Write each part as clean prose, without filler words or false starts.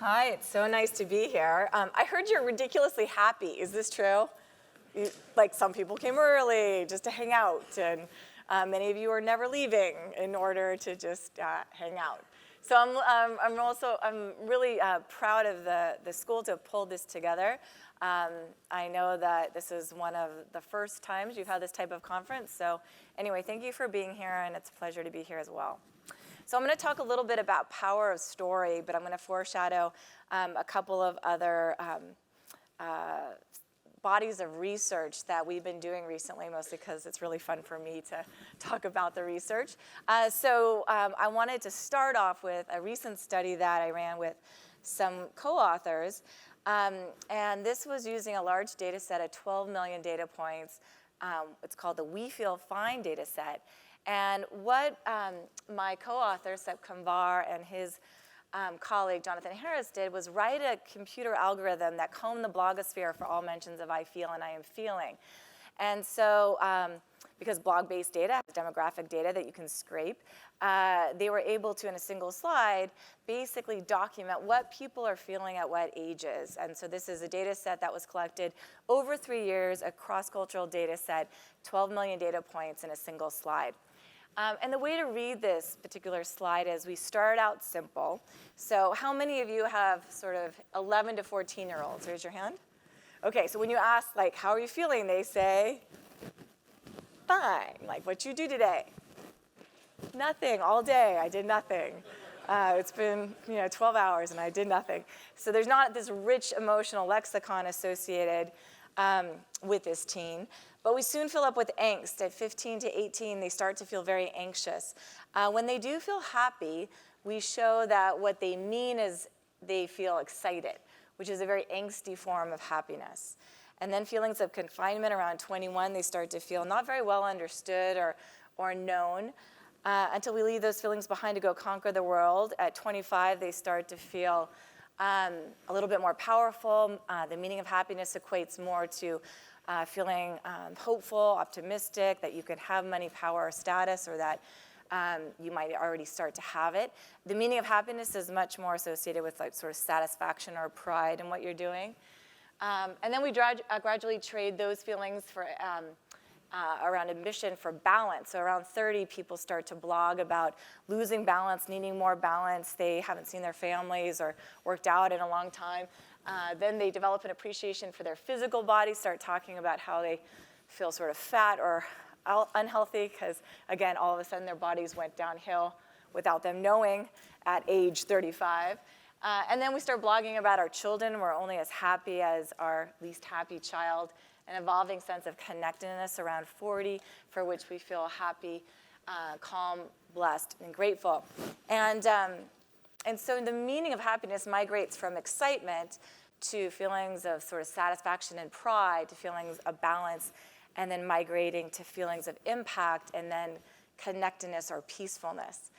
Hi, it's so nice to be here. I heard you're ridiculously happy. Is this true? Like some people came early just to hang out, and many of you are never leaving in order to just hang out. So I'm really proud of the school to have pulled this together. I know that this is one of the first times you've had this type of conference. So anyway, thank you for being here, and it's a pleasure to be here as well. So I'm going to talk a little bit about power of story, but I'm going to foreshadow a couple of other bodies of research that we've been doing recently, mostly because it's really fun for me to talk about the research. I wanted to start off with a recent study that I ran with some co-authors, and this was using a large data set of 12 million data points. It's called the We Feel Fine data set. And what my co-author, Sep Kamvar, and his colleague, Jonathan Harris, did was write a computer algorithm that combed the blogosphere for all mentions of I feel and I am feeling. And so, because blog-based data has demographic data that you can scrape, they were able to, in a single slide, basically document what people are feeling at what ages. And so this is a data set that was collected over 3 years, a cross-cultural data set, 12 million data points in a single slide. And the way to read this particular slide is we start out simple. So how many of you have sort of 11 to 14-year-olds? Raise your hand. Okay, so when you ask, like, how are you feeling, they say, fine. Like, what'd you do today? Nothing, all day, I did nothing. It's been 12 hours and I did nothing. So there's not this rich emotional lexicon associated with this teen. But we soon fill up with angst. At 15 to 18, they start to feel very anxious. When they do feel happy, we show that what they mean is they feel excited, which is a very angsty form of happiness. And then feelings of confinement around 21, they start to feel not very well understood or known until we leave those feelings behind to go conquer the world. At 25, they start to feel a little bit more powerful. The meaning of happiness equates more to feeling hopeful, optimistic, that you could have money, power, or status, or that you might already start to have it. The meaning of happiness is much more associated with like sort of satisfaction or pride in what you're doing. And then we gradually trade those feelings for around ambition for balance. So around 30, people start to blog about losing balance, needing more balance. They haven't seen their families or worked out in a long time. Then they develop an appreciation for their physical body, start talking about how they feel sort of fat or unhealthy because, again, all of a sudden their bodies went downhill without them knowing at age 35. And then we start blogging about our children. We're only as happy as our least happy child. An evolving sense of connectedness around 40, for which we feel happy, calm, blessed, and grateful. And so the meaning of happiness migrates from excitement to feelings of sort of satisfaction and pride, to feelings of balance, and then migrating to feelings of impact, and then connectedness or peacefulness.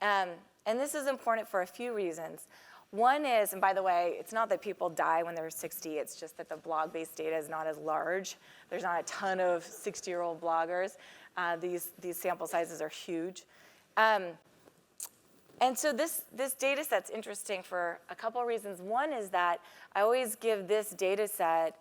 And this is important for a few reasons. One is, and by the way, it's not that people die when they're 60, it's just that the blog-based data is not as large. There's not a ton of 60-year-old bloggers. These sample sizes are huge. And so this data set's interesting for a couple of reasons. One is that I always give this data set,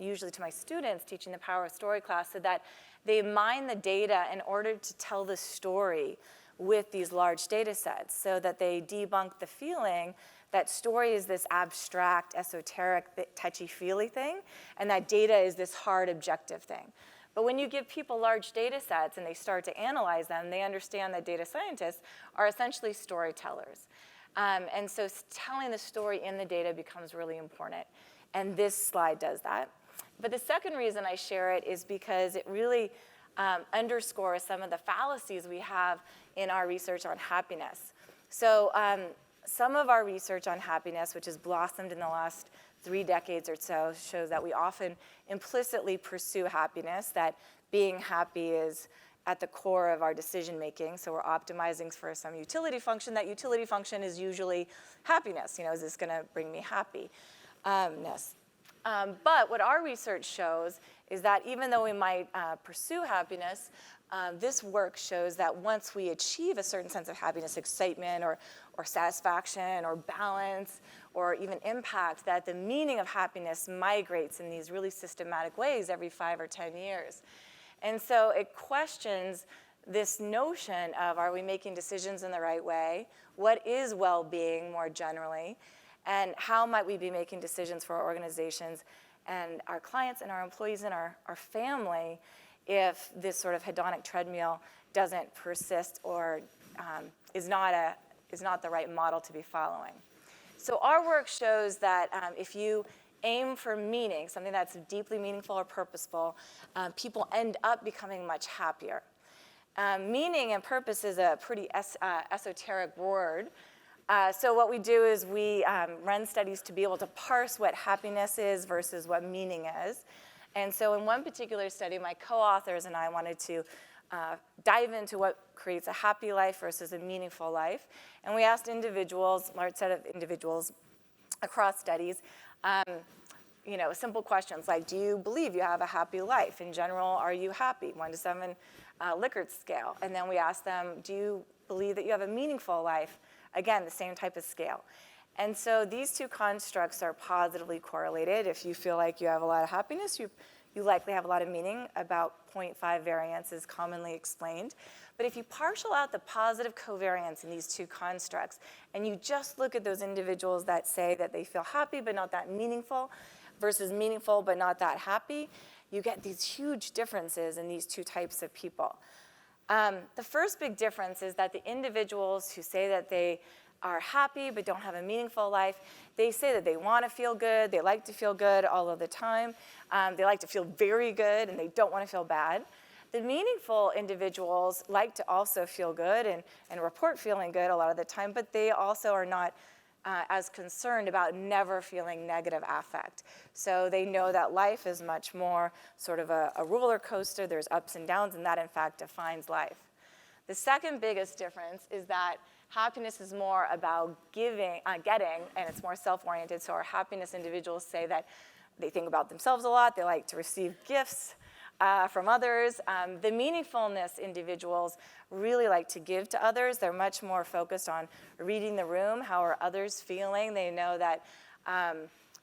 usually to my students teaching the Power of Story class, so that they mine the data in order to tell the story with these large data sets, so that they debunk the feeling that story is this abstract, esoteric, touchy-feely thing, and that data is this hard, objective thing. But when you give people large data sets and they start to analyze them, they understand that data scientists are essentially storytellers. And so telling the story in the data becomes really important. And this slide does that. But the second reason I share it is because it really underscores some of the fallacies we have in our research on happiness. So some of our research on happiness, which has blossomed in the last 3 decades or so, shows that we often implicitly pursue happiness, that being happy is at the core of our decision making. So we're optimizing for some utility function. That utility function is usually happiness. Is this going to bring me happiness? But what our research shows is that even though we might pursue happiness, this work shows that once we achieve a certain sense of happiness, excitement, or satisfaction, or balance, or even impact, that the meaning of happiness migrates in these really systematic ways every 5 or 10 years. And so it questions this notion of, are we making decisions in the right way? What is well-being more generally? And how might we be making decisions for our organizations and our clients and our employees and our family if this sort of hedonic treadmill doesn't persist or is not the right model to be following? So our work shows that if you aim for meaning, something that's deeply meaningful or purposeful, people end up becoming much happier. Meaning and purpose is a pretty esoteric word. So what we do is we run studies to be able to parse what happiness is versus what meaning is. And so in one particular study, my co-authors and I wanted to dive into what creates a happy life versus a meaningful life. And we asked individuals, a large set of individuals across studies, simple questions like, do you believe you have a happy life? In general, are you happy? 1 to 7 Likert scale. And then we asked them, do you believe that you have a meaningful life? Again, the same type of scale. And so these two constructs are positively correlated. If you feel like you have a lot of happiness, you likely have a lot of meaning. About 0.5 variance is commonly explained. But if you partial out the positive covariance in these two constructs, and you just look at those individuals that say that they feel happy but not that meaningful, versus meaningful but not that happy, you get these huge differences in these two types of people. The first big difference is that the individuals who say that they are happy but don't have a meaningful life, they say that they want to feel good, they like to feel good all of the time, they like to feel very good, and they don't want to feel bad. The meaningful individuals like to also feel good and report feeling good a lot of the time, but they also are not as concerned about never feeling negative affect. So they know that life is much more sort of a roller coaster. There's ups and downs, and that, in fact, defines life. The second biggest difference is that happiness is more about getting, and it's more self-oriented. So our happiness individuals say that they think about themselves a lot. They like to receive gifts from others. The meaningfulness individuals really like to give to others. They're much more focused on reading the room. How are others feeling? They know that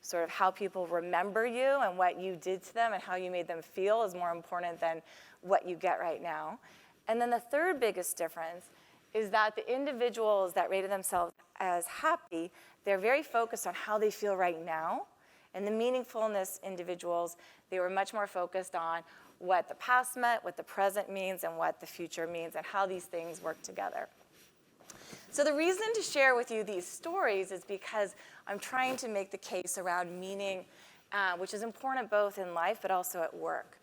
sort of how people remember you and what you did to them and how you made them feel is more important than what you get right now. And then the third biggest difference is that the individuals that rated themselves as happy, they're very focused on how they feel right now. And the meaningfulness individuals, they were much more focused on what the past meant, what the present means, and what the future means, and how these things work together. So the reason to share with you these stories is because I'm trying to make the case around meaning, which is important both in life but also at work.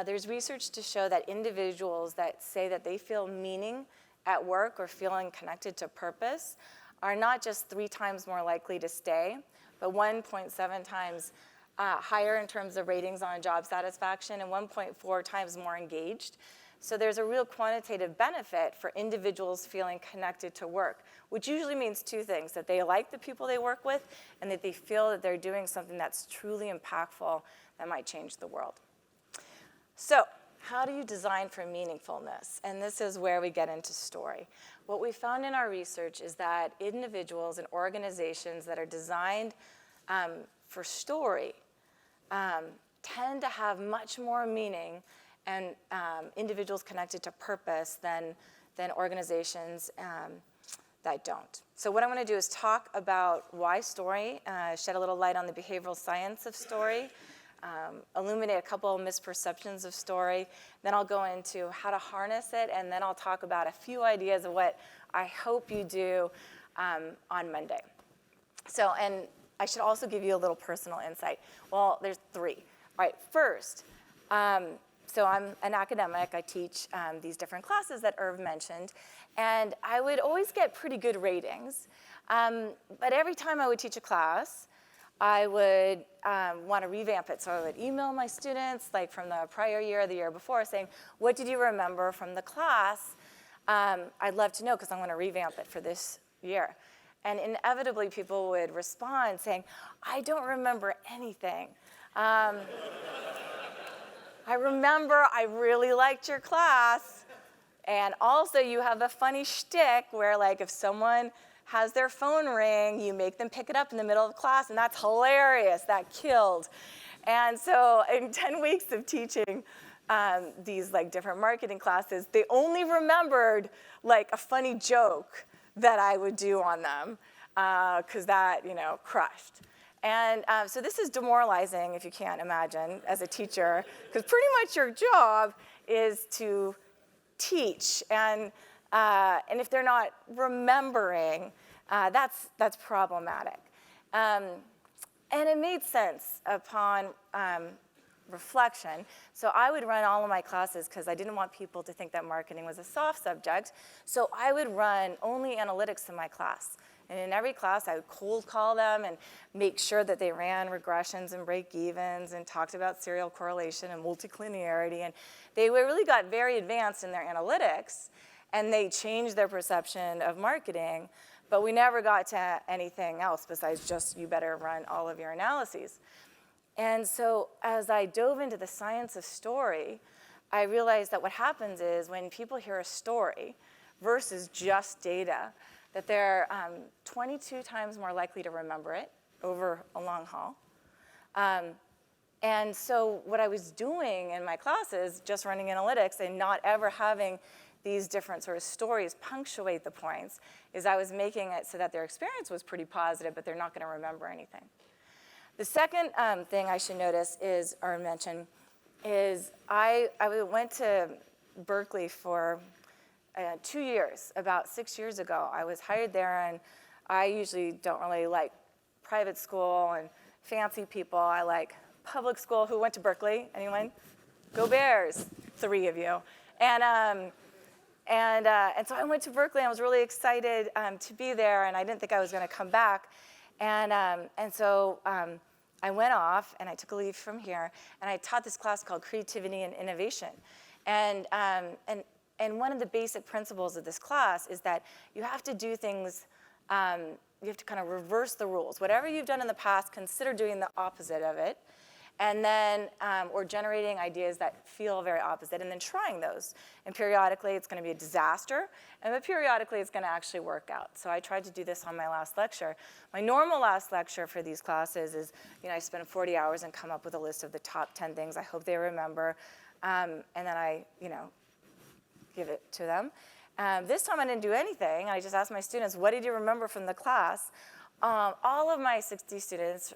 There's research to show that individuals that say that they feel meaning at work or feeling connected to purpose are not just 3 times more likely to stay, but 1.7 times higher in terms of ratings on job satisfaction and 1.4 times more engaged. So there's a real quantitative benefit for individuals feeling connected to work, which usually means 2 things: that they like the people they work with and that they feel that they're doing something that's truly impactful that might change the world. So how do you design for meaningfulness? And this is where we get into story. What we found in our research is that individuals and organizations that are designed for story tend to have much more meaning and individuals connected to purpose than organizations that don't. So what I'm going to do is talk about why story, shed a little light on the behavioral science of story, illuminate a couple of misperceptions of story, then I'll go into how to harness it, and then I'll talk about a few ideas of what I hope you do on Monday. So, and I should also give you a little personal insight. Well, there's 3. All right, first, so I'm an academic. I teach these different classes that Irv mentioned, and I would always get pretty good ratings. But every time I would teach a class, I would want to revamp it. So I would email my students, like from the prior year or the year before, saying, what did you remember from the class? I'd love to know because I want to revamp it for this year. And inevitably, people would respond saying, I don't remember anything. I remember I really liked your class. And also you have a funny shtick where like if someone has their phone ring, you make them pick it up in the middle of class, and that's hilarious. That killed. And so in 10 weeks of teaching these like different marketing classes, they only remembered like a funny joke that I would do on them because that, crushed. And so this is demoralizing, if you can't imagine, as a teacher, because pretty much your job is to teach. And if they're not remembering, that's problematic. And it made sense upon reflection. So I would run all of my classes because I didn't want people to think that marketing was a soft subject. So I would run only analytics in my class. And in every class, I would cold call them and make sure that they ran regressions and break-evens and talked about serial correlation and multiclinearity. And they really got very advanced in their analytics, and they changed their perception of marketing. But we never got to anything else besides just you better run all of your analyses. And so as I dove into the science of story, I realized that what happens is when people hear a story versus just data, that they're 22 times more likely to remember it over a long haul. And so what I was doing in my classes, just running analytics and not ever having these different sort of stories punctuate the points, is I was making it so that their experience was pretty positive, but they're not going to remember anything. The second thing I should notice is, or mention, is I went to Berkeley for 2 years. About 6 years ago, I was hired there, and I usually don't really like private school and fancy people. I like public school. Who went to Berkeley? Anyone? Go Bears, 3 of you. And so I went to Berkeley. I was really excited to be there, and I didn't think I was going to come back. And so I went off, and I took a leave from here, and I taught this class called Creativity and Innovation. And one of the basic principles of this class is that you have to do things, you have to kind of reverse the rules. Whatever you've done in the past, consider doing the opposite of it. And then, or generating ideas that feel very opposite, and then trying those. And periodically, it's going to be a disaster, but periodically, it's going to actually work out. So I tried to do this on my last lecture. My normal last lecture for these classes is, I spend 40 hours and come up with a list of the top 10 things I hope they remember, and then I, give it to them. This time, I didn't do anything. I just asked my students, what did you remember from the class? All of my 60 students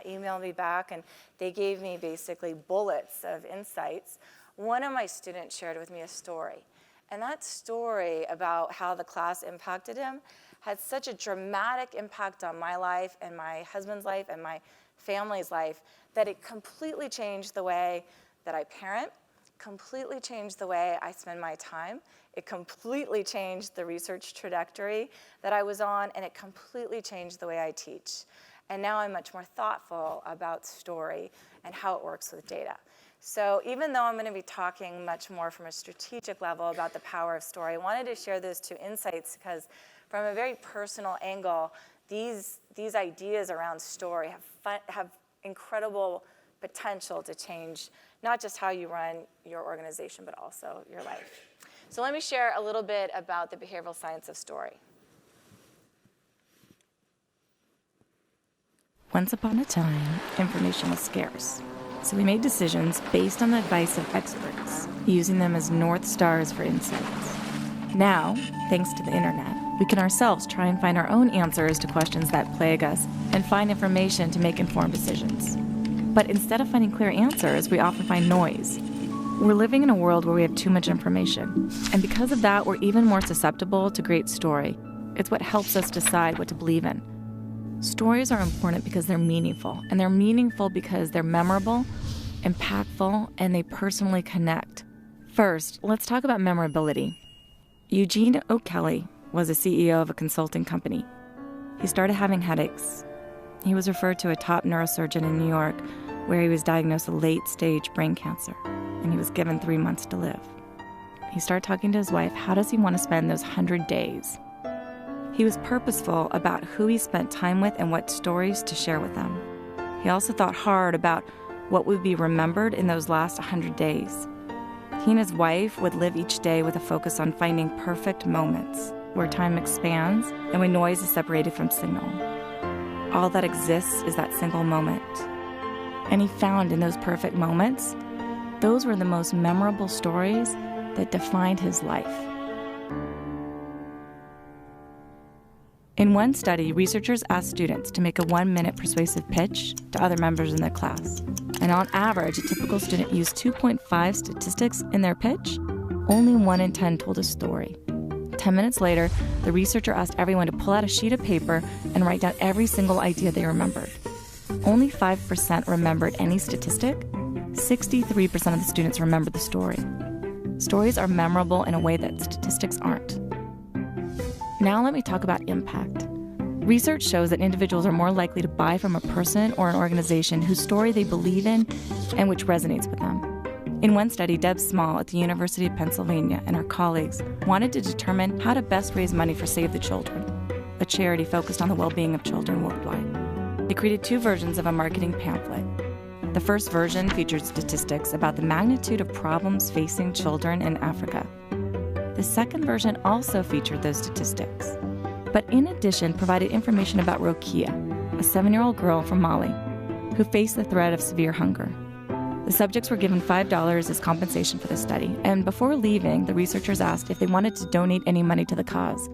emailed me back, and they gave me basically bullets of insights. One of my students shared with me a story, and that story about how the class impacted him had such a dramatic impact on my life and my husband's life and my family's life that it completely changed the way that I parent, completely changed the way I spend my time. It completely changed the research trajectory that I was on, and it completely changed the way I teach. And now I'm much more thoughtful about story and how it works with data. So even though I'm going to be talking much more from a strategic level about the power of story, I wanted to share those two insights because from a very personal angle, these ideas around story have incredible potential to change not just how you run your organization, but also your life. So let me share a little bit about the behavioral science of story. Once upon a time, information was scarce, so we made decisions based on the advice of experts, using them as North Stars for insights. Now, thanks to the internet, we can ourselves try and find our own answers to questions that plague us and find information to make informed decisions. But instead of finding clear answers, we often find noise. We're living in a world where we have too much information, and because of that, we're even more susceptible to great story. It's what helps us decide what to believe in. Stories are important because they're meaningful, and they're meaningful because they're memorable, impactful, and they personally connect. First, let's talk about memorability. Eugene O'Kelly was a CEO of a consulting company. He started having headaches. He was referred to a top neurosurgeon in New York, where he was diagnosed with late-stage brain cancer, and he was given 3 months to live. He started talking to his wife, how does he want to spend those 100 days? He was purposeful about who he spent time with and what stories to share with them. He also thought hard about what would be remembered in those last 100 days. He and his wife would live each day with a focus on finding perfect moments where time expands and when noise is separated from signal. All that exists is that single moment. And he found in those perfect moments, those were the most memorable stories that defined his life. In one study, researchers asked students to make a 1-minute persuasive pitch to other members in their class. And on average, a typical student used 2.5 statistics in their pitch. Only 1 in 10 told a story. 10 minutes later, the researcher asked everyone to pull out a sheet of paper and write down every single idea they remembered. Only 5% remembered any statistic. 63% of the students remembered the story. Stories are memorable in a way that statistics aren't. Now let me talk about impact. Research shows that individuals are more likely to buy from a person or an organization whose story they believe in and which resonates with them. In one study, Deb Small at the University of Pennsylvania and her colleagues wanted to determine how to best raise money for Save the Children, a charity focused on the well-being of children worldwide. They created 2 versions of a marketing pamphlet. The first version featured statistics about the magnitude of problems facing children in Africa. The second version also featured those statistics, but in addition provided information about Rokia, a 7-year-old girl from Mali, who faced the threat of severe hunger. The subjects were given $5 as compensation for the study, and before leaving, the researchers asked if they wanted to donate any money to the cause.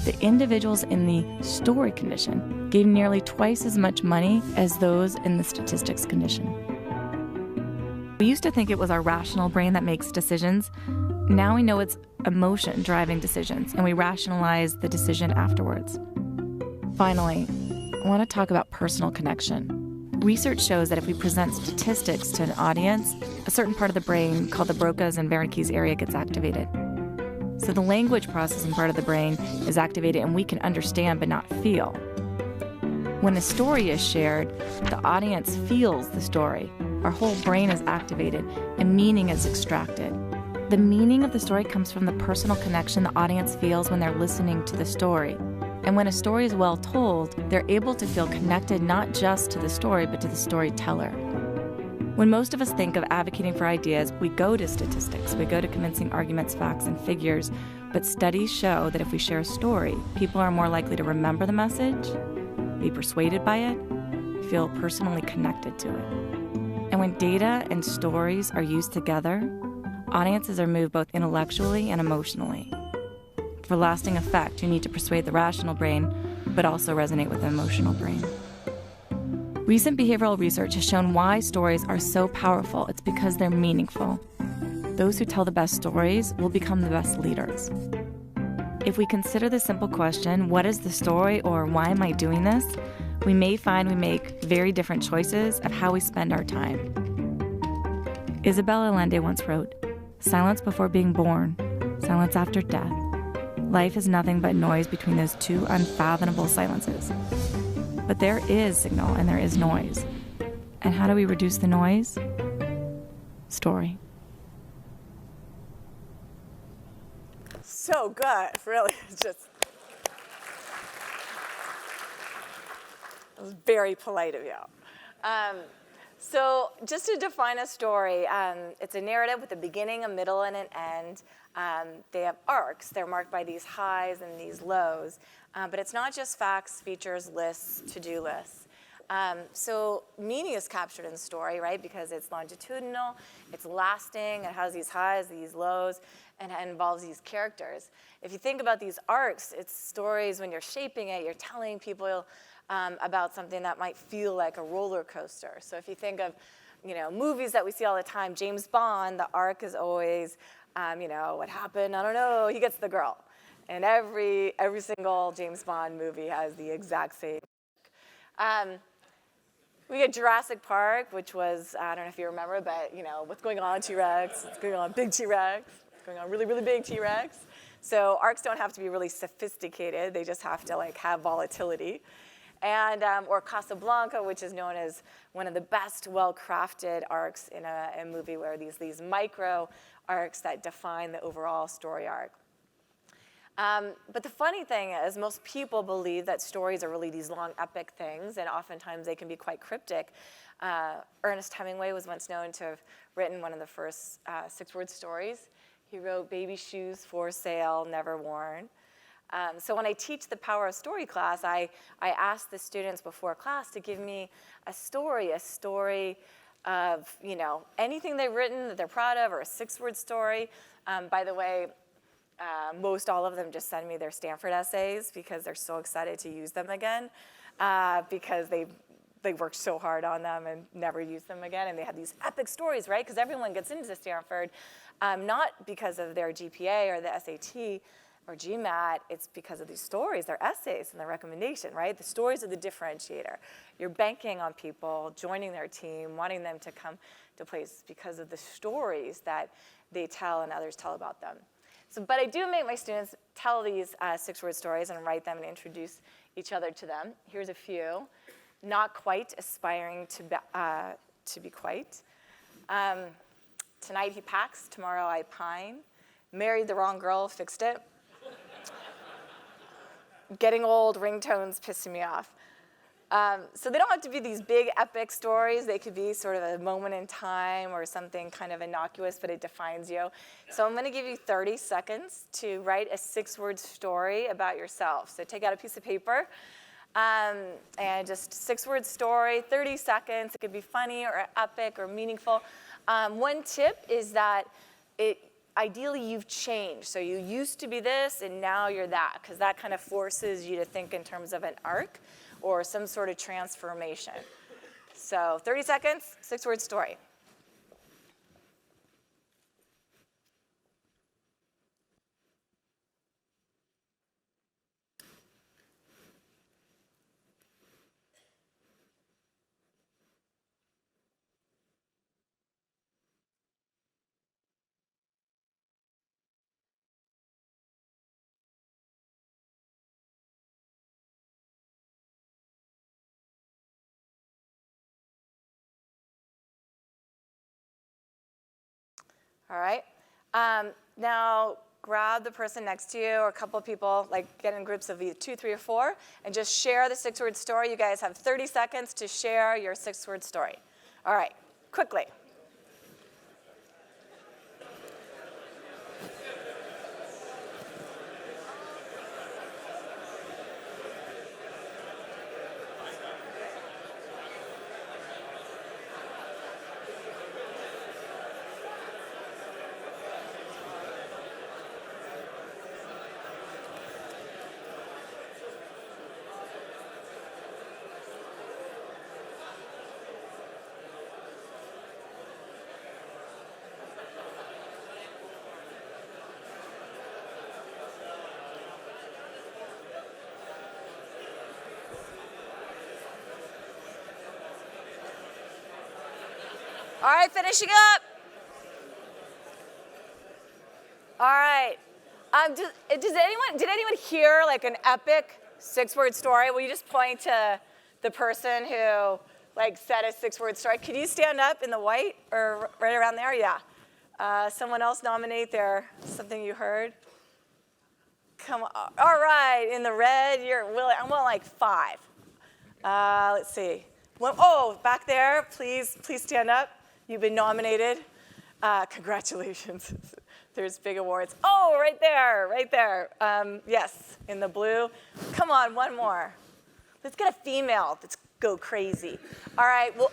The individuals in the story condition gave nearly twice as much money as those in the statistics condition. We used to think it was our rational brain that makes decisions. Now we know it's emotion driving decisions, and we rationalize the decision afterwards. Finally, I want to talk about personal connection. Research shows that if we present statistics to an audience, a certain part of the brain called the Broca's and Wernicke's area gets activated. So the language processing part of the brain is activated and we can understand but not feel. When a story is shared, the audience feels the story. Our whole brain is activated and meaning is extracted. The meaning of the story comes from the personal connection the audience feels when they're listening to the story. And when a story is well told, they're able to feel connected not just to the story, but to the storyteller. When most of us think of advocating for ideas, we go to statistics, we go to convincing arguments, facts, and figures. But studies show that if we share a story, people are more likely to remember the message, be persuaded by it, feel personally connected to it. And when data and stories are used together, audiences are moved both intellectually and emotionally. For lasting effect, you need to persuade the rational brain, but also resonate with the emotional brain. Recent behavioral research has shown why stories are so powerful. It's because they're meaningful. Those who tell the best stories will become the best leaders. If we consider the simple question, what is the story, or why am I doing this, we may find we make very different choices of how we spend our time. Isabel Allende once wrote, "Silence before being born, silence after death. Life is nothing but noise between those 2 unfathomable silences." But there is signal and there is noise. And how do we reduce the noise? Story. So good, really. It's just, it was very polite of you. So just to define a story, it's a narrative with a beginning, a middle, and an end. They have arcs. They're marked by these highs and these lows. But it's not just facts, features, lists, to-do lists. So meaning is captured in the story, right? Because it's longitudinal, it's lasting, it has these highs, these lows, and it involves these characters. If you think about these arcs, it's stories when you're shaping it, you're telling people about something that might feel like a roller coaster. So if you think of, movies that we see all the time, James Bond, the arc is always, what happened? I don't know. He gets the girl. And every single James Bond movie has the exact same. We get Jurassic Park, which was, I don't know if you remember, but what's going on, T-Rex? What's going on, big T-Rex? What's going on, really, really big T-Rex? So arcs don't have to be really sophisticated. They just have to have volatility. And or Casablanca, which is known as one of the best well-crafted arcs in a movie, where these micro arcs that define the overall story arc. But the funny thing is, most people believe that stories are really these long, epic things, and oftentimes they can be quite cryptic. Ernest Hemingway was once known to have written one of the first 6-word stories. He wrote, "Baby shoes for sale, never worn." So when I teach the Power of Story class, I ask the students before class to give me a story of anything they've written that they're proud of, or a 6-word story. By the way, most all of them just send me their Stanford essays because they're so excited to use them again, because they worked so hard on them and never used them again. And they have these epic stories, right? Because everyone gets into Stanford, not because of their GPA or the SAT or GMAT, it's because of these stories, their essays and their recommendation, right? The stories are the differentiator. You're banking on people joining their team, wanting them to come to place because of the stories that they tell and others tell about them. But I do make my students tell these 6-word stories and write them and introduce each other to them. Here's a few. Not quite, aspiring to be quite. Tonight he packs, tomorrow I pine. Married the wrong girl, fixed it. Getting old, ringtones pissing me off. So they don't have to be these big epic stories. They could be sort of a moment in time or something kind of innocuous, but it defines you. So I'm going to give you 30 seconds to write a 6-word story about yourself. So take out a piece of paper and just 6-word story, 30 seconds. It could be funny or epic or meaningful. One tip is that ideally you've changed. So you used to be this and now you're that, because that kind of forces you to think in terms of an arc or some sort of transformation. So 30 seconds, 6-word story. All right. Now grab the person next to you or a couple of people, like get in groups of either 2, 3, or 4, and just share the 6-word story. You guys have 30 seconds to share your 6-word story. All right, quickly. All right, finishing up. All right. Did anyone hear like an epic 6-word story? Will you just point to the person who like said a 6-word story? Could you stand up in the white or right around there? Yeah. Someone else nominate something you heard. Come on. All right, in the red, I want like 5. Let's see. Back there, please stand up. You've been nominated. Congratulations. There's big awards. Oh, right there. Yes, in the blue. Come on, one more. Let's get a female. Let's go crazy. All right. Well,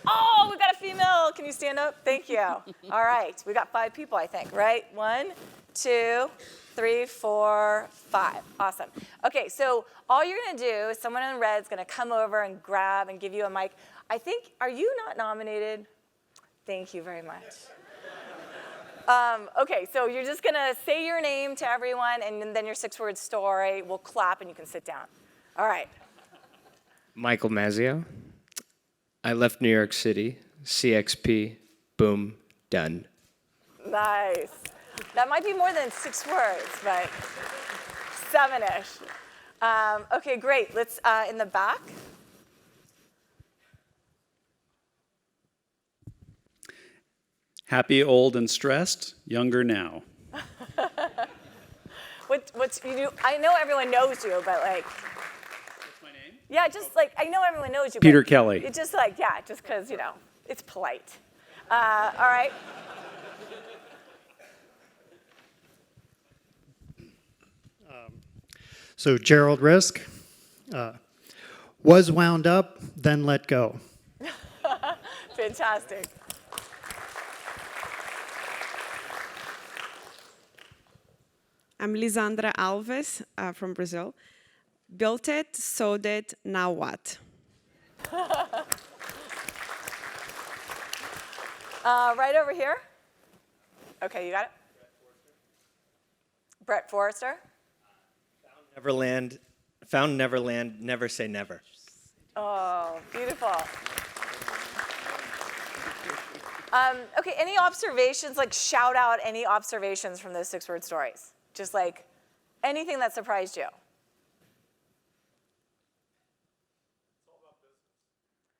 we got a female. Can you stand up? Thank you. All right. We got 5 people, I think, right? 1, 2, 3, 4, 5. Awesome. Okay, so all you're going to do is someone in red is going to come over and grab and give you a mic. Are you not nominated? Thank you very much. Okay, so you're just going to say your name to everyone, and then your 6-word story. We'll clap, and you can sit down. All right. Michael Mazzio. I left New York City. CXP. Boom. Done. Nice. That might be more than 6 words, but 7-ish. Okay, great. Let's, in the back. Happy, old, and stressed, younger now. What's you do? I know everyone knows you, but like. What's my name? Yeah, just like I know everyone knows you. Peter but Kelly. It's just like just because it's polite. All right. So Gerald Risk was wound up, then let go. Fantastic. I'm Lisandra Alves from Brazil. Built it, sold it, now what? Right over here. Okay, you got it? Brett Forrester. Found Neverland, never say never. Oh, beautiful. Okay, any observations, like shout out any observations from those 6-word stories? Just like anything that surprised you.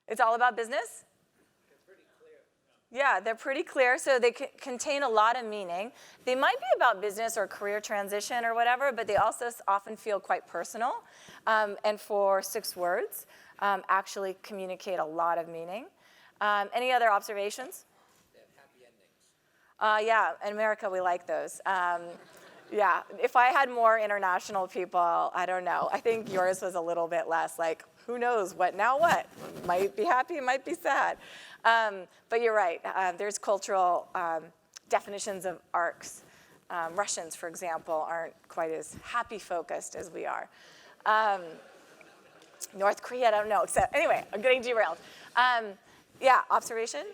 It's all about business? Yeah, they're pretty clear. So they contain a lot of meaning. They might be about business or career transition or whatever, but they also often feel quite personal. And for 6 words, actually communicate a lot of meaning. Any other observations? They have happy endings. Yeah, in America, we like those. Yeah, if I had more international people, I don't know. I think yours was a little bit less like, who knows, what now what? Might be happy, might be sad. But you're right, there's cultural definitions of arcs. Russians, for example, aren't quite as happy-focused as we are. North Korea, I don't know, except, anyway, I'm getting derailed. Yeah, observation?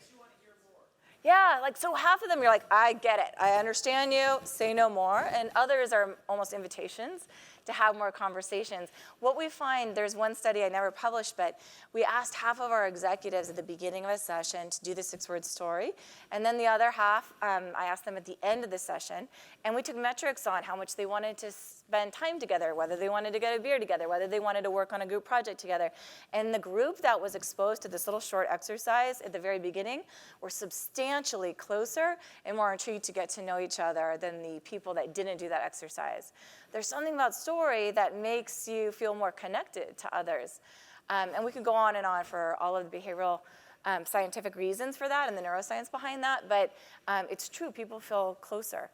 Yeah, like so half of them you're like, I get it, I understand you, say no more, and others are almost invitations to have more conversations. What we find, there's one study I never published, but we asked half of our executives at the beginning of a session to do the 6-word story, and then the other half, I asked them at the end of the session, and we took metrics on how much they wanted to spend time together, whether they wanted to get a beer together, whether they wanted to work on a group project together. And the group that was exposed to this little short exercise at the very beginning were substantially closer and more intrigued to get to know each other than the people that didn't do that exercise. There's something about story that makes you feel more connected to others. And we could go on and on for all of the behavioral scientific reasons for that and the neuroscience behind that, but it's true, people feel closer.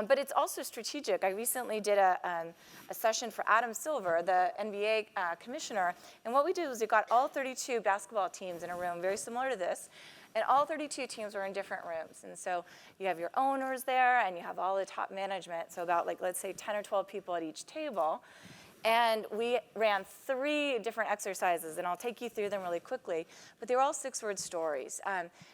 But it's also strategic. I recently did a session for Adam Silver, the NBA commissioner, and what we did was we got all 32 basketball teams in a room very similar to this, and all 32 teams were in different rooms. And so you have your owners there, and you have all the top management, so about, like, let's say 10 or 12 people at each table. And we ran 3 different exercises, and I'll take you through them really quickly. But they were all 6-word stories.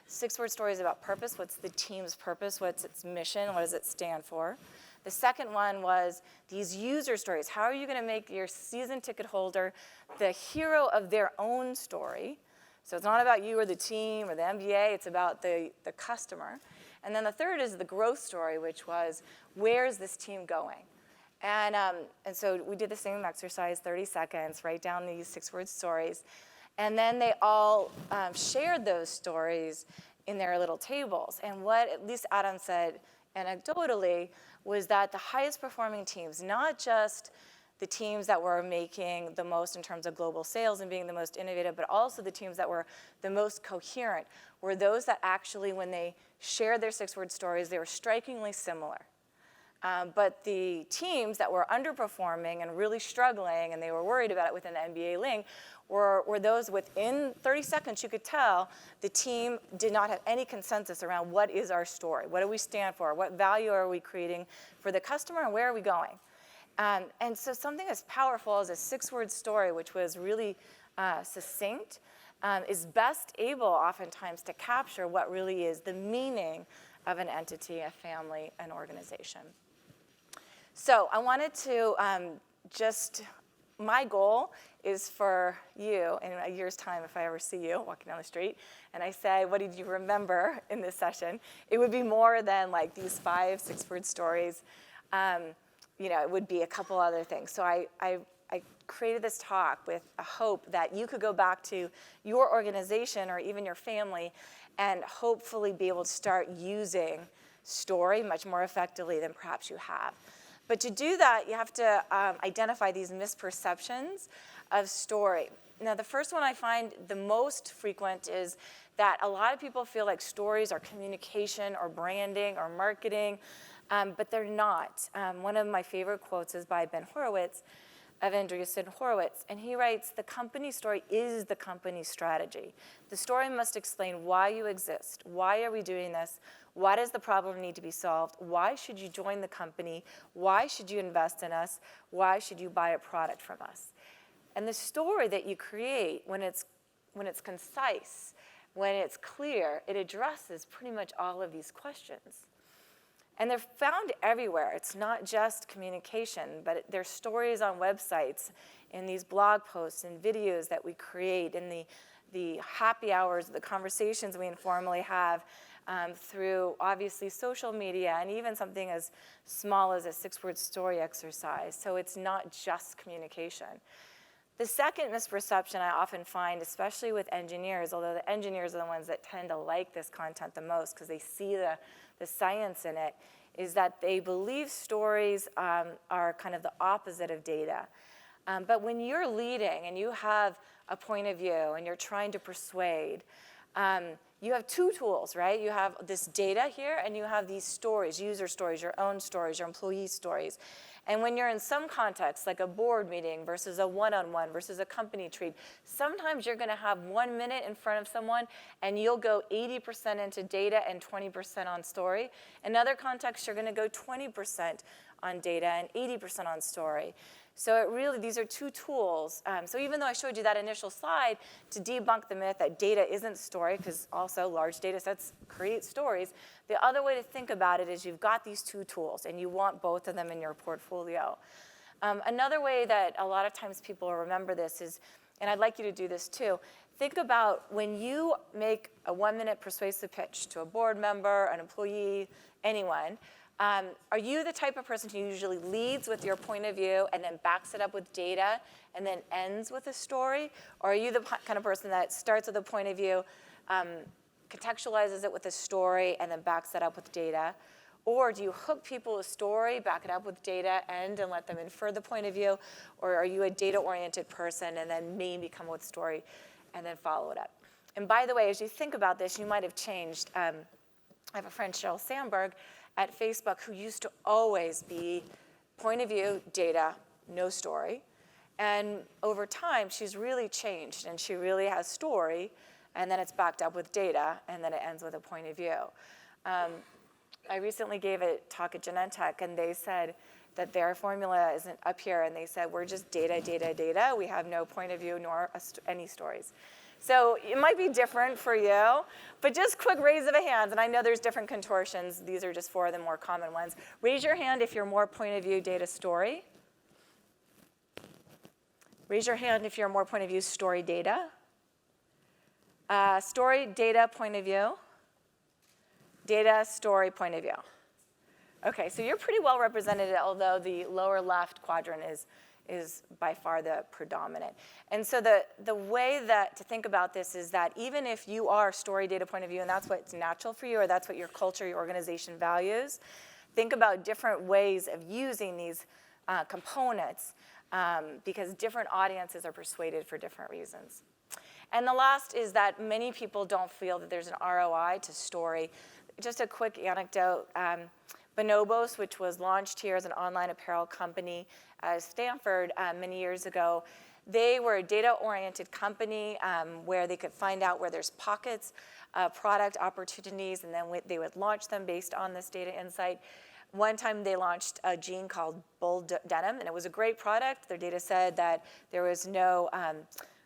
6-word stories about purpose. What's the team's purpose? What's its mission? What does it stand for? The second one was these user stories. How are you going to make your season ticket holder the hero of their own story? So it's not about you or the team or the MBA. It's about the customer. And then the third is the growth story, which was, where's this team going? And so we did the same exercise, 30 seconds, write down these 6-word stories. And then they all shared those stories in their little tables. And what at least Adam said anecdotally was that the highest performing teams, not just the teams that were making the most in terms of global sales and being the most innovative, but also the teams that were the most coherent, were those that actually, when they shared their 6-word stories, they were strikingly similar. But the teams that were underperforming and really struggling, and they were worried about it within the NBA link, were those within 30 seconds you could tell the team did not have any consensus around what is our story, what do we stand for, what value are we creating for the customer, and where are we going? And so something as powerful as a 6-word story, which was really succinct, is best able oftentimes to capture what really is the meaning of an entity, a family, an organization. So I wanted to my goal is for you in a year's time, if I ever see you walking down the street, and I say, what did you remember in this session? It would be more than like these 5 6-word stories. It would be a couple other things. So I created this talk with a hope that you could go back to your organization or even your family and hopefully be able to start using story much more effectively than perhaps you have. But to do that, you have to identify these misperceptions of story. Now, the first one I find the most frequent is that a lot of people feel like stories are communication or branding or marketing, but they're not. One of my favorite quotes is by Ben Horowitz, of Andreessen Horowitz, and he writes, "The company story is the company strategy. The story must explain why you exist. Why are we doing this? Why does the problem need to be solved? Why should you join the company? Why should you invest in us? Why should you buy a product from us?" And the story that you create, when it's concise, when it's clear, it addresses pretty much all of these questions. And they're found everywhere. It's not just communication, but there's stories on websites, in these blog posts and videos that we create, in the happy hours, the conversations we informally have through, obviously, social media, and even something as small as a 6-word story exercise. So it's not just communication. The second misperception I often find, especially with engineers, although the engineers are the ones that tend to like this content the most because they see the science in it, is that they believe stories are kind of the opposite of data. But when you're leading and you have a point of view and you're trying to persuade, you have two tools, right? You have this data here and you have these stories, user stories, your own stories, your employee stories. And when you're in some contexts, like a board meeting versus a one-on-one versus a company treat, sometimes you're going to have 1 minute in front of someone and you'll go 80% into data and 20% on story. In other contexts, you're going to go 20% on data and 80% on story. So these are two tools. So even though I showed you that initial slide to debunk the myth that data isn't story, because also large data sets create stories, the other way to think about it is you've got these two tools and you want both of them in your portfolio. Another way that a lot of times people remember this is, and I'd like you to do this too, think about when you make a 1-minute persuasive pitch to a board member, an employee, anyone, are you the type of person who usually leads with your point of view and then backs it up with data and then ends with a story? Or are you the kind of person that starts with a point of view, contextualizes it with a story, and then backs it up with data? Or do you hook people with story, back it up with data, end and let them infer the point of view? Or are you a data-oriented person and then maybe come with story and then follow it up? And by the way, as you think about this, you might have changed. I have a friend, Sheryl Sandberg, at Facebook, who used to always be point of view, data, no story. And over time, she's really changed, and she really has story, and then it's backed up with data, and then it ends with a point of view. I recently gave a talk at Genentech, and they said that their formula isn't up here, and they said, we're just data, data, data. We have no point of view nor any stories. So it might be different for you, but just quick raise of a hand, and I know there's different contortions. These are just 4 of the more common ones. Raise your hand if you're more point of view, data, story. Raise your hand if you're more point of view, story, data. Story, data, point of view. Data, story, point of view. Okay, so you're pretty well represented, although the lower left quadrant is by far the predominant. And so the way that to think about this is that even if you are story, data, point of view, and that's what's natural for you, or that's what your culture, your organization values, think about different ways of using these components because different audiences are persuaded for different reasons. And the last is that many people don't feel that there's an ROI to story. Just a quick anecdote. Bonobos, which was launched here as an online apparel company at Stanford many years ago, they were a data-oriented company where they could find out where there's pockets of product opportunities, and then they would launch them based on this data insight. One time they launched a jean called Bull Denim, and it was a great product. Their data said that there was no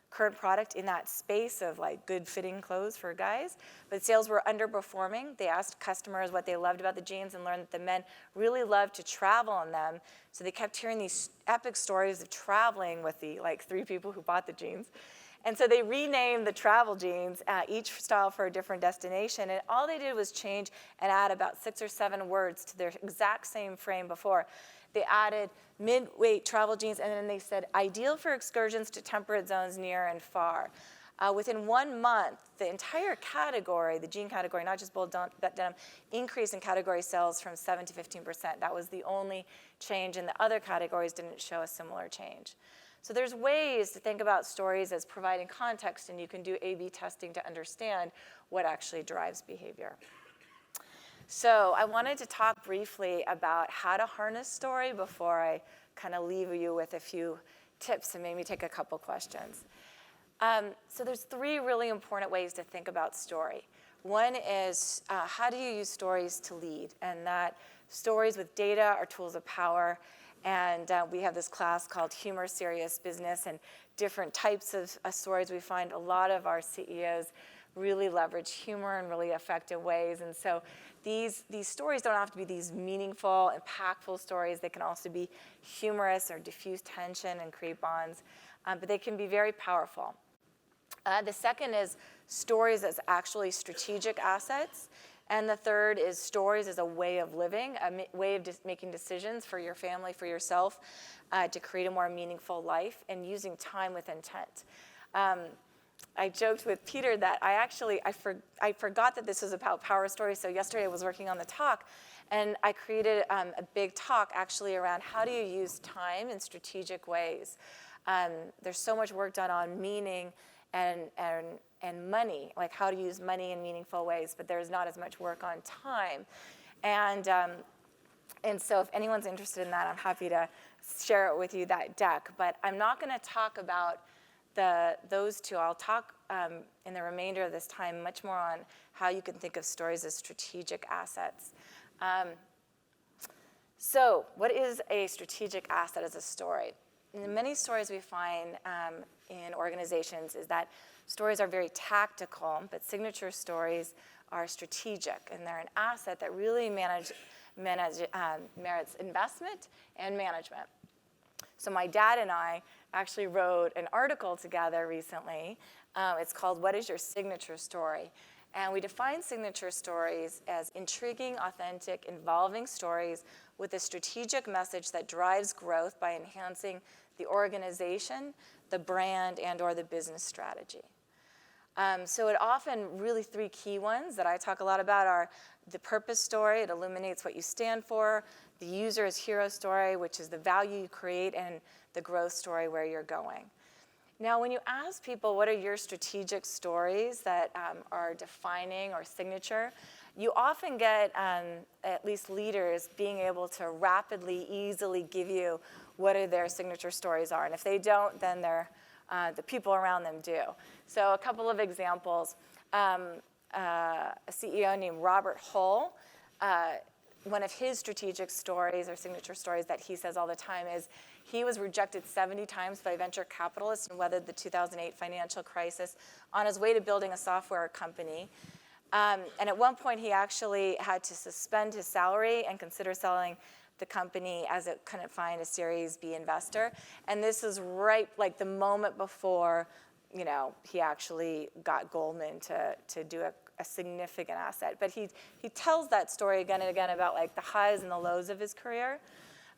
current product in that space of like good fitting clothes for guys, but sales were underperforming. They asked customers what they loved about the jeans and learned that the men really loved to travel in them. So they kept hearing these epic stories of traveling with the 3 people who bought the jeans. And so they renamed the travel jeans, each style for a different destination. And all they did was change and add about 6 or 7 words to their exact same frame before. They added mid-weight travel jeans, and then they said, ideal for excursions to temperate zones near and far. Within 1 month, the entire category, the jean category, not just bold denim, increased in category sales from 7 to 15%. That was the only change, and the other categories didn't show a similar change. So there's ways to think about stories as providing context, and you can do A/B testing to understand what actually drives behavior. So I wanted to talk briefly about how to harness story before I kind of leave you with a few tips and maybe take a couple questions. So there's 3 really important ways to think about story. One is how do you use stories to lead? And that stories with data are tools of power. And we have this class called Humor, Serious Business, and different types of stories. We find a lot of our CEOs really leverage humor in really effective ways. And so these stories don't have to be these meaningful, impactful stories. They can also be humorous or diffuse tension and create bonds. But they can be very powerful. The second is stories as actually strategic assets. And the third is stories as a way of living, a way of making decisions for your family, for yourself, to create a more meaningful life and using time with intent. I joked with Peter that I forgot that this was about power stories. So yesterday I was working on the talk, and I created a big talk actually around how do you use time in strategic ways. There's so much work done on meaning and money, like how to use money in meaningful ways, but there's not as much work on time. And so if anyone's interested in that, I'm happy to share it with you, that deck. But I'm not going to talk about those two. I'll talk in the remainder of this time much more on how you can think of stories as strategic assets. So what is a strategic asset as a story? In many stories we find in organizations is that stories are very tactical, but signature stories are strategic, and they're an asset that really merits investment and management. So my dad and I actually wrote an article together recently. It's called What is Your Signature Story? And we define signature stories as intriguing, authentic, involving stories with a strategic message that drives growth by enhancing the organization, the brand, and or the business strategy. So it often, really 3 key ones that I talk a lot about are the purpose story. It illuminates what you stand for. The user is hero story, which is the value you create, and the growth story, where you're going. Now, when you ask people what are your strategic stories that are defining or signature, you often get at least leaders being able to rapidly, easily give you what are their signature stories are. And if they don't, then the people around them do. So a couple of examples. A CEO named Robert Hull, one of his strategic stories or signature stories that he says all the time is he was rejected 70 times by venture capitalists and weathered the 2008 financial crisis on his way to building a software company. And at one point, he actually had to suspend his salary and consider selling the company as it couldn't find a Series B investor. And this is right like the moment before, he actually got Goldman to do a significant asset. But he tells that story again and again about like the highs and the lows of his career.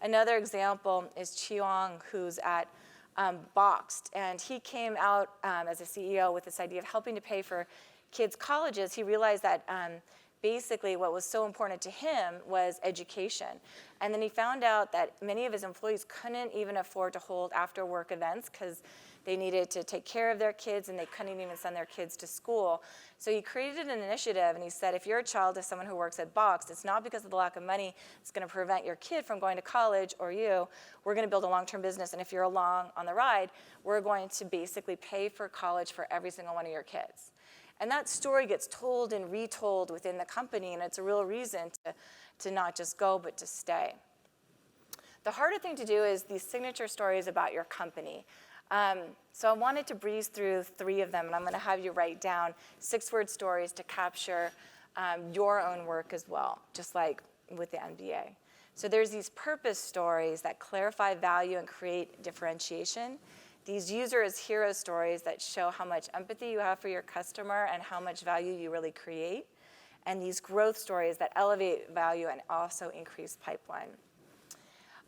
Another example is Chiong, who's at Boxed, and he came out as a CEO with this idea of helping to pay for kids' colleges. He realized that basically what was so important to him was education. And then he found out that many of his employees couldn't even afford to hold after-work events because they needed to take care of their kids and they couldn't even send their kids to school. So he created an initiative and he said, if you're a child of someone who works at Boxed, it's not because of the lack of money that's going to prevent your kid from going to college or you. We're going to build a long-term business, and if you're along on the ride, we're going to basically pay for college for every single one of your kids. And that story gets told and retold within the company, and it's a real reason to not just go, but to stay. The harder thing to do is these signature stories about your company. So I wanted to breeze through 3 of them, and I'm going to have you write down 6-word stories to capture your own work as well, just like with the MBA. So there's these purpose stories that clarify value and create differentiation. These user as hero stories that show how much empathy you have for your customer and how much value you really create. And these growth stories that elevate value and also increase pipeline.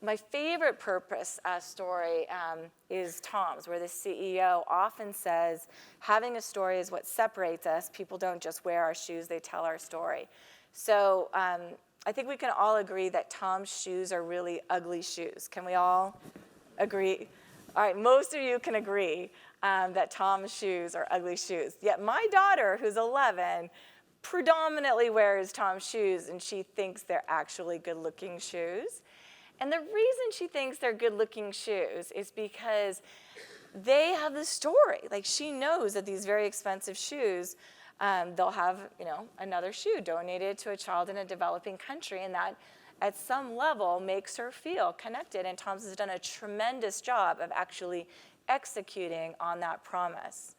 My favorite purpose story is Tom's, where the CEO often says, having a story is what separates us. People don't just wear our shoes, they tell our story. So I think we can all agree that Tom's shoes are really ugly shoes. Can we all agree? All right, most of you can agree that Tom's shoes are ugly shoes. Yet my daughter, who's 11, predominantly wears Tom's shoes, and she thinks they're actually good-looking shoes. And the reason she thinks they're good-looking shoes is because they have the story. Like, she knows that these very expensive shoes, they'll have, another shoe donated to a child in a developing country, and that at some level makes her feel connected. And Tom's has done a tremendous job of actually executing on that promise.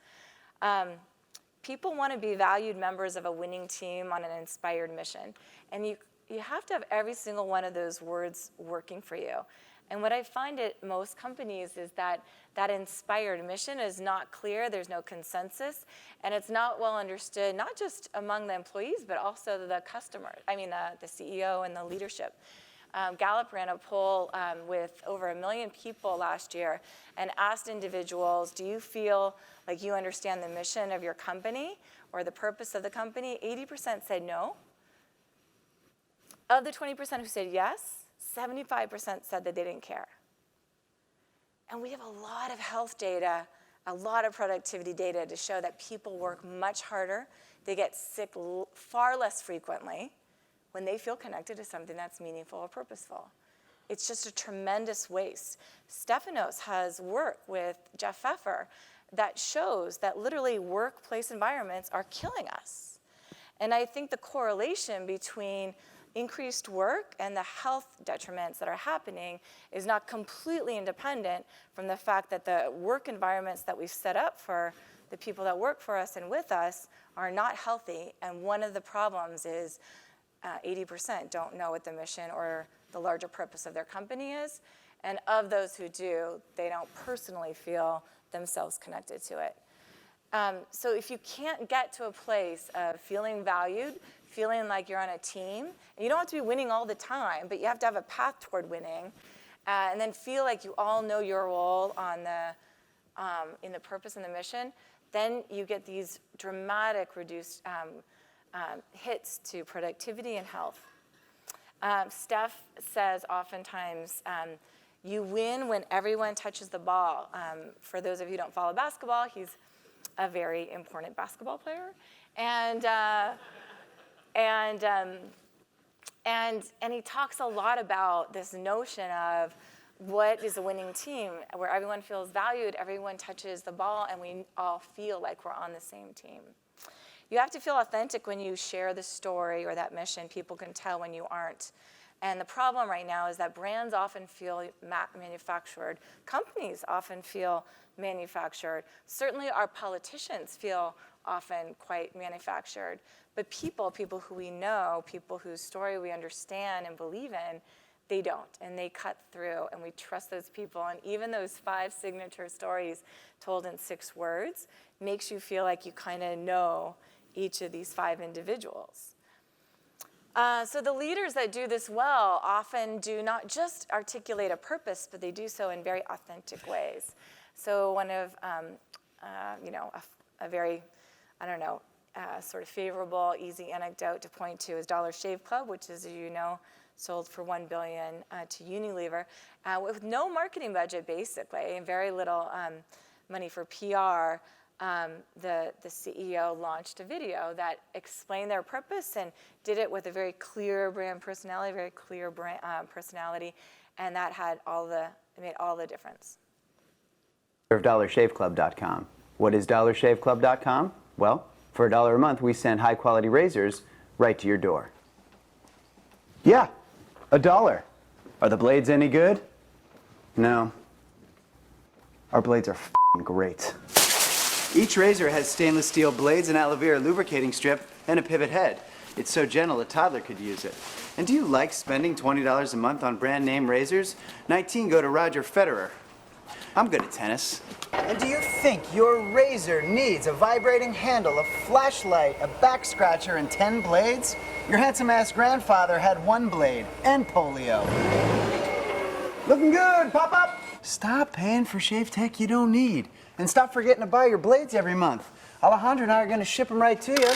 People want to be valued members of a winning team on an inspired mission. And you have to have every single one of those words working for you. And what I find at most companies is that that inspired mission is not clear, there's no consensus, and it's not well understood, not just among the employees, but also the the CEO and the leadership. Gallup ran a poll with over 1 million people last year and asked individuals, do you feel like you understand the mission of your company or the purpose of the company? 80% said no. Of the 20% who said yes, 75% said that they didn't care. And we have a lot of health data, a lot of productivity data to show that people work much harder. They get sick far less frequently when they feel connected to something that's meaningful or purposeful. It's just a tremendous waste. Stefanos has work with Jeff Pfeffer that shows that literally workplace environments are killing us. And I think the correlation between increased work and the health detriments that are happening is not completely independent from the fact that the work environments that we've set up for the people that work for us and with us are not healthy. And one of the problems is 80% don't know what the mission or the larger purpose of their company is. And of those who do, they don't personally feel themselves connected to it. So if you can't get to a place of feeling valued, feeling like you're on a team, and you don't have to be winning all the time, but you have to have a path toward winning, and then feel like you all know your role on in the purpose and the mission, then you get these dramatic reduced hits to productivity and health. Steph says oftentimes, you win when everyone touches the ball. For those of you who don't follow basketball, he's a very important basketball player. And he talks a lot about this notion of what is a winning team, where everyone feels valued, everyone touches the ball, and we all feel like we're on the same team. You have to feel authentic when you share the story or that mission. People can tell when you aren't. And the problem right now is that brands often feel manufactured. Companies often feel manufactured. Certainly our politicians feel often quite manufactured. But people who we know, people whose story we understand and believe in, they don't. And they cut through, and we trust those people. And even those 5 signature stories told in 6 words makes you feel like you kind of know each of these 5 individuals. So the leaders that do this well often do not just articulate a purpose, but they do so in very authentic ways. So one of, a very, sort of favorable, easy anecdote to point to is Dollar Shave Club, which is, as you know, sold for $1 billion to Unilever, with no marketing budget, basically, and very little money for PR. The CEO launched a video that explained their purpose and did it with a very clear brand personality, personality, and that made all the difference. Of DollarShaveClub.com. What is DollarShaveClub.com? Well, for $1 a month, we send high-quality razors right to your door. Yeah, $1. Are the blades any good? No. Our blades are f***ing great. Each razor has stainless steel blades, an aloe vera lubricating strip, and a pivot head. It's so gentle a toddler could use it. And do you like spending $20 a month on brand name razors? 19 go to Roger Federer. I'm good at tennis. And do you think your razor needs a vibrating handle, a flashlight, a back scratcher, and 10 blades? Your handsome-ass grandfather had 1 blade and polio. Looking good, pop up. Stop paying for shave tech you don't need. And stop forgetting to buy your blades every month. Alejandro and I are going to ship them right to you.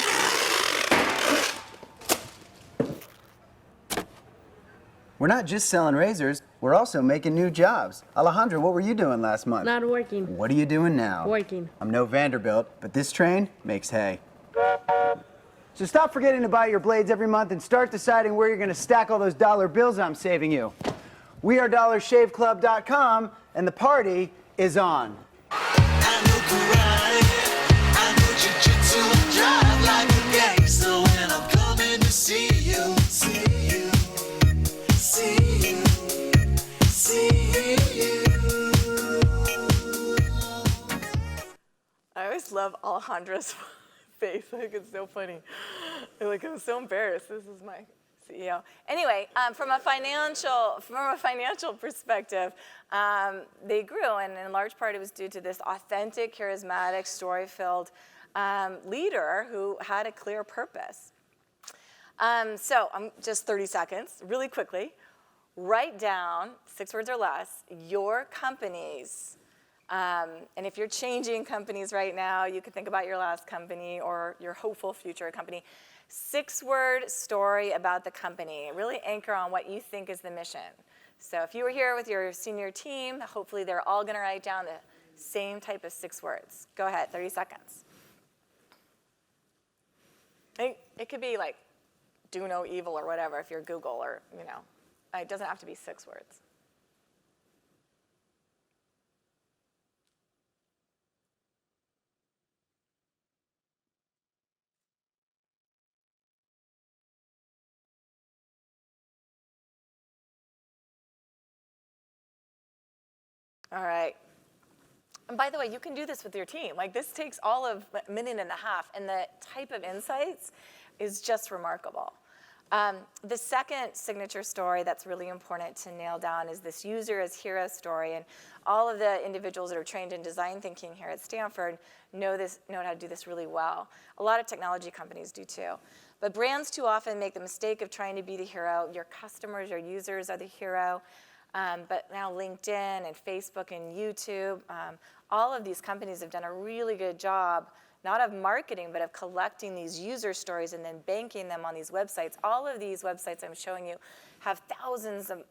We're not just selling razors, we're also making new jobs. Alejandro, what were you doing last month? Not working. What are you doing now? Working. I'm no Vanderbilt, but this train makes hay. So stop forgetting to buy your blades every month and start deciding where you're going to stack all those dollar bills I'm saving you. We are DollarShaveClub.com, and the party is on. I always love Alejandro's face. Like, it's so funny. I'm so embarrassed. This is my CEO. Anyway, from a financial perspective, they grew, and in large part it was due to this authentic, charismatic, story-filled leader who had a clear purpose. So just 30 seconds, really quickly. Write down 6 words or less your company's. And if you're changing companies right now, you could think about your last company or your hopeful future company. 6-word story about the company. Really anchor on what you think is the mission. So if you were here with your senior team, hopefully they're all going to write down the same type of 6 words. Go ahead, 30 seconds. It could be like, do no evil or whatever if you're Google or, it doesn't have to be 6 words. All right. And by the way, you can do this with your team. Like, this takes all of a minute and a half, and the type of insights is just remarkable. The second signature story that's really important to nail down is this user as hero story. And all of the individuals that are trained in design thinking here at Stanford know how to do this really well. A lot of technology companies do too. But brands too often make the mistake of trying to be the hero. Your customers, your users are the hero. But now LinkedIn and Facebook and YouTube, all of these companies have done a really good job, not of marketing, but of collecting these user stories and then banking them on these websites. All of these websites I'm showing you have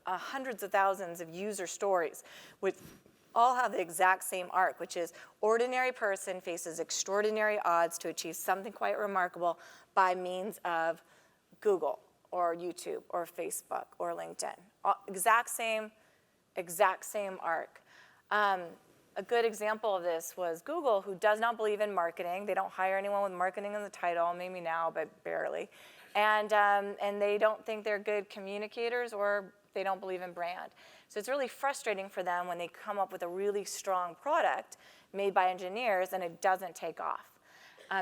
hundreds of thousands of user stories, which all have the exact same arc, which is ordinary person faces extraordinary odds to achieve something quite remarkable by means of Google or YouTube or Facebook or LinkedIn. Exact same arc. A good example of this was Google, who does not believe in marketing. They don't hire anyone with marketing in the title, maybe now, but barely. And they don't think they're good communicators, or they don't believe in brand. So it's really frustrating for them when they come up with a really strong product made by engineers and it doesn't take off.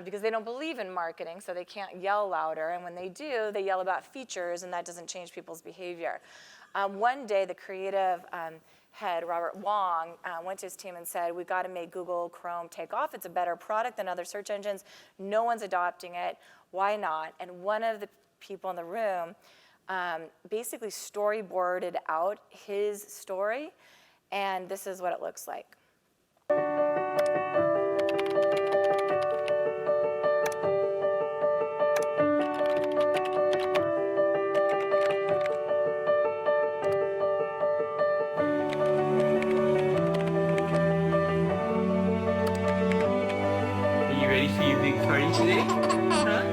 Because they don't believe in marketing, so they can't yell louder. And when they do, they yell about features, and that doesn't change people's behavior. One day, the creative head, Robert Wong, went to his team and said, we've got to make Google Chrome take off. It's a better product than other search engines. No one's adopting it. Why not? And one of the people in the room basically storyboarded out his story, and this is what it looks like. Party today? Huh?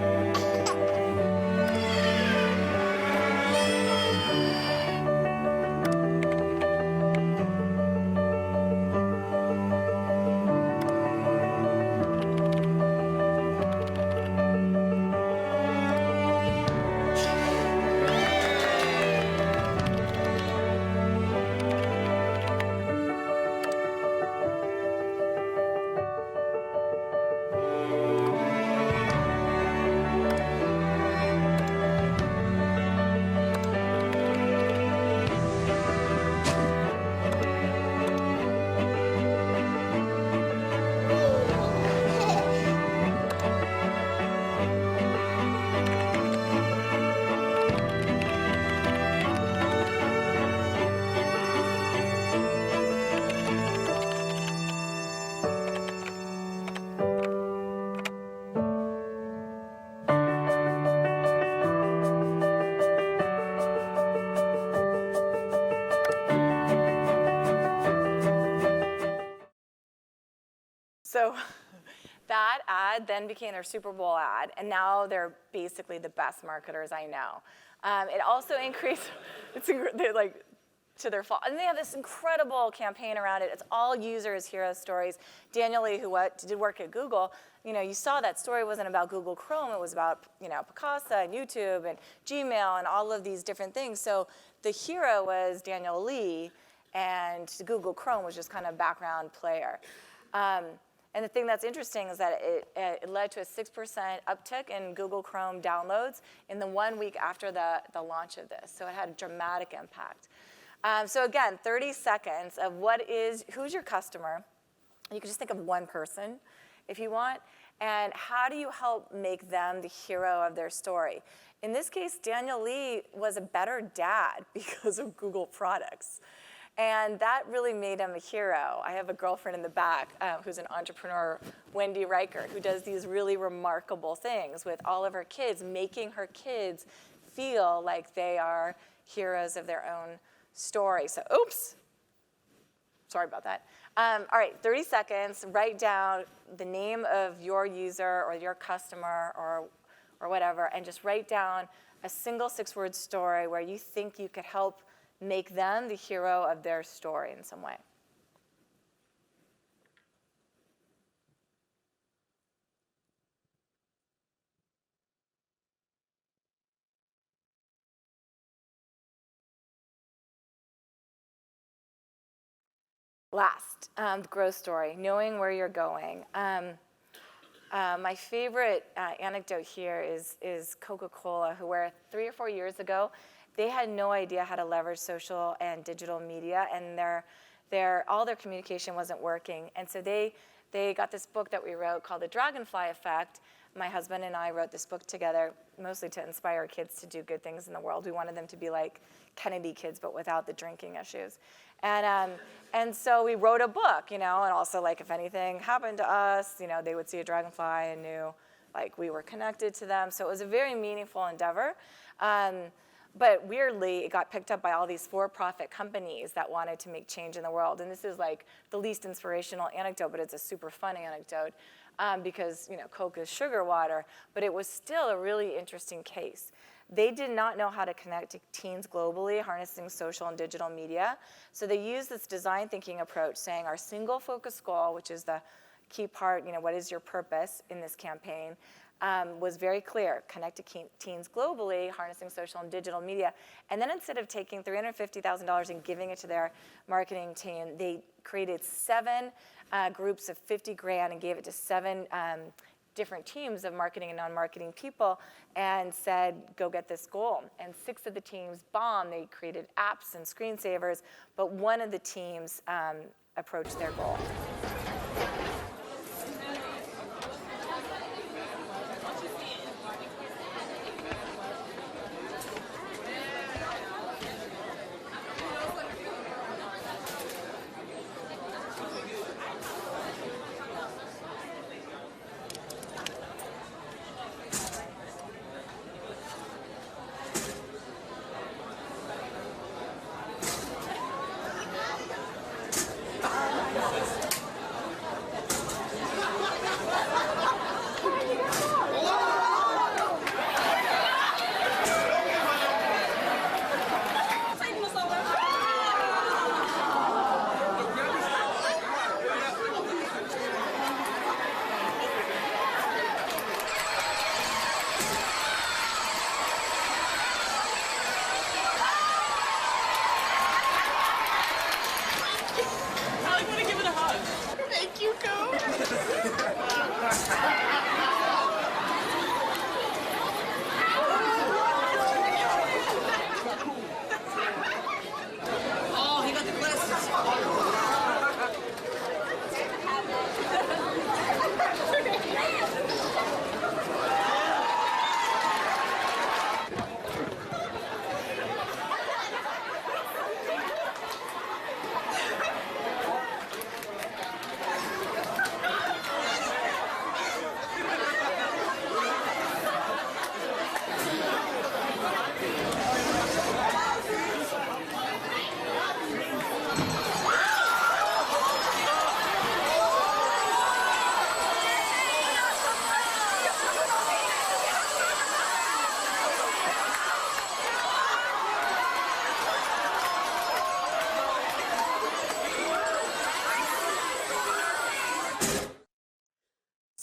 So that ad then became their Super Bowl ad, and now they're basically the best marketers I know. It also increased, they're like, to their fault. And they have this incredible campaign around it. It's all users, hero stories. Daniel Lee, who did work at Google, you saw that story wasn't about Google Chrome. It was about, Picasa and YouTube and Gmail and all of these different things. So the hero was Daniel Lee, and Google Chrome was just kind of a background player. And the thing that's interesting is that it led to a 6% uptick in Google Chrome downloads in the 1 week after the launch of this. So it had a dramatic impact. So again, 30 seconds of who's your customer? You can just think of one person if you want. And how do you help make them the hero of their story? In this case, Daniel Lee was a better dad because of Google products. And that really made him a hero. I have a girlfriend in the back who's an entrepreneur, Wendy Riker, who does these really remarkable things with all of her kids, making her kids feel like they are heroes of their own story. So, oops, sorry about that. All right, 30 seconds, write down the name of your user or your customer or whatever, and just write down a single 6-word story where you think you could help make them the hero of their story in some way. Last, the growth story, knowing where you're going. My favorite anecdote here is Coca-Cola, where 3 or 4 years ago, they had no idea how to leverage social and digital media, and all their communication wasn't working. And so they got this book that we wrote called The Dragonfly Effect. My husband and I wrote this book together, mostly to inspire kids to do good things in the world. We wanted them to be like Kennedy kids, but without the drinking issues. And so we wrote a book, and also like if anything happened to us, they would see a dragonfly and knew like we were connected to them. So it was a very meaningful endeavor. But weirdly, it got picked up by all these for-profit companies that wanted to make change in the world. And this is like the least inspirational anecdote, but it's a super fun anecdote because Coke is sugar water. But it was still a really interesting case. They did not know how to connect to teens globally, harnessing social and digital media. So they used this design thinking approach, saying our single focus goal, which is the key part, what is your purpose in this campaign, was very clear: connect to teens globally, harnessing social and digital media. And then instead of taking $350,000 and giving it to their marketing team, they created 7 groups of 50 grand and gave it to 7 different teams of marketing and non-marketing people and said, go get this goal. And 6 of the teams bombed. They created apps and screensavers, but 1 of the teams approached their goal.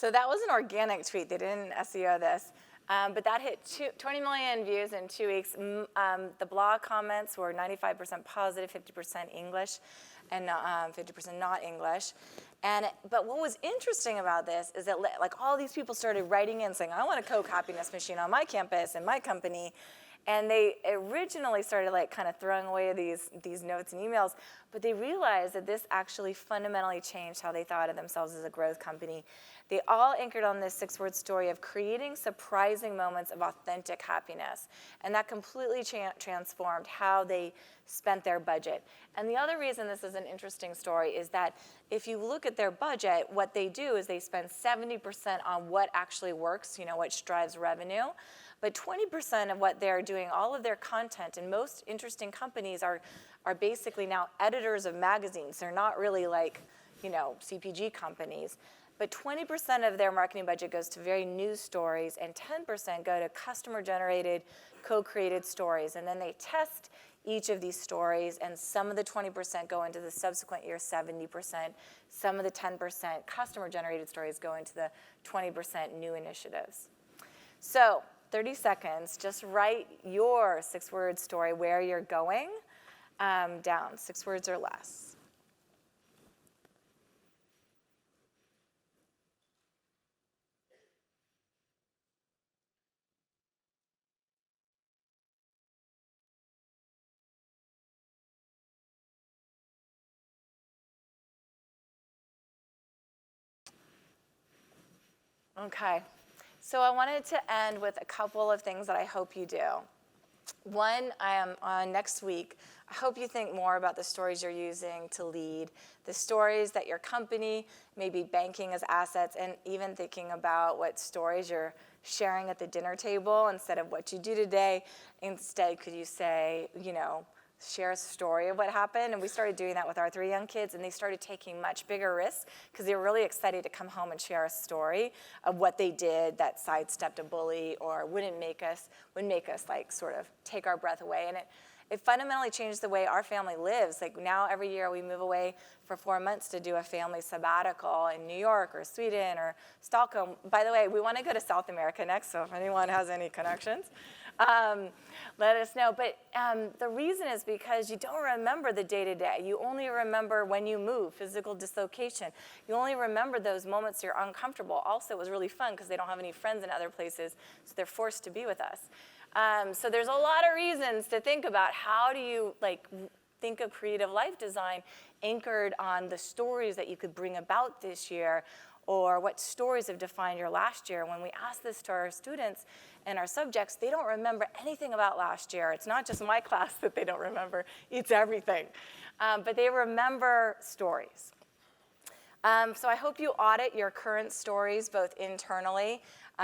So that was an organic tweet. They didn't SEO this. But that hit 20 million views in 2 weeks. The blog comments were 95% positive, 50% English, and 50% not English. But what was interesting about this is that like all these people started writing in saying, I want a Coke happiness machine on my campus and my company. And they originally started like kind of throwing away these notes and emails, but they realized that this actually fundamentally changed how they thought of themselves as a growth company. They all anchored on this 6-word story of creating surprising moments of authentic happiness. And that completely transformed how they spent their budget. And the other reason this is an interesting story is that if you look at their budget, what they do is they spend 70% on what actually works, which drives revenue. But 20% of what they're doing, all of their content, and most interesting companies are basically now editors of magazines. They're not really like, CPG companies. But 20% of their marketing budget goes to very news stories, and 10% go to customer-generated, co-created stories. And then they test each of these stories, and some of the 20% go into the subsequent year, 70%. Some of the 10% customer-generated stories go into the 20% new initiatives. So 30 seconds, just write your 6-word story where you're going down, 6 words or less. Okay, so I wanted to end with a couple of things that I hope you do. One, next week, I hope you think more about the stories you're using to lead, the stories that your company may be banking as assets, and even thinking about what stories you're sharing at the dinner table instead of what you do today. Instead, could you say, share a story of what happened? And we started doing that with our 3 young kids, and they started taking much bigger risks because they were really excited to come home and share a story of what they did that sidestepped a bully or would make us like sort of take our breath away. And it fundamentally changed the way our family lives. Like now every year we move away for 4 months to do a family sabbatical in New York or Sweden or Stockholm. By the way, we want to go to South America next, so if anyone has any connections, let us know. But the reason is because you don't remember the day-to-day. You only remember when you move, physical dislocation. You only remember those moments you're uncomfortable. Also, it was really fun because they don't have any friends in other places, so they're forced to be with us. So there's a lot of reasons to think about how do you think of creative life design anchored on the stories that you could bring about this year, or what stories have defined your last year. When we ask this to our students and our subjects, they don't remember anything about last year. It's not just my class that they don't remember, it's everything. But they remember stories. So I hope you audit your current stories, both internally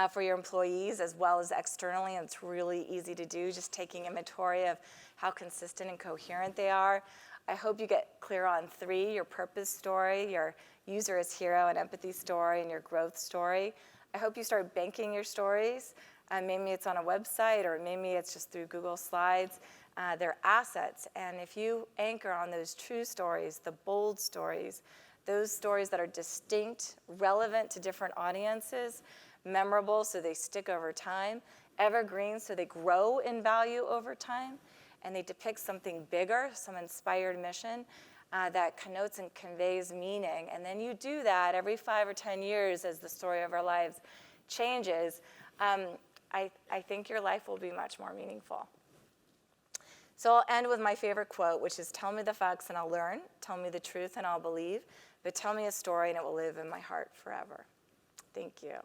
for your employees as well as externally. And it's really easy to do, just taking inventory of how consistent and coherent they are. I hope you get clear on 3, your purpose story, your user as hero and empathy story, and your growth story. I hope you start banking your stories. Maybe it's on a website, or maybe it's just through Google Slides. They're assets. And if you anchor on those true stories, the bold stories, those stories that are distinct, relevant to different audiences, memorable so they stick over time, evergreen so they grow in value over time, and they depict something bigger, some inspired mission that connotes and conveys meaning. And then you do that every 5 or 10 years as the story of our lives changes. I think your life will be much more meaningful. So I'll end with my favorite quote, which is, tell me the facts and I'll learn. Tell me the truth and I'll believe. But tell me a story and it will live in my heart forever. Thank you.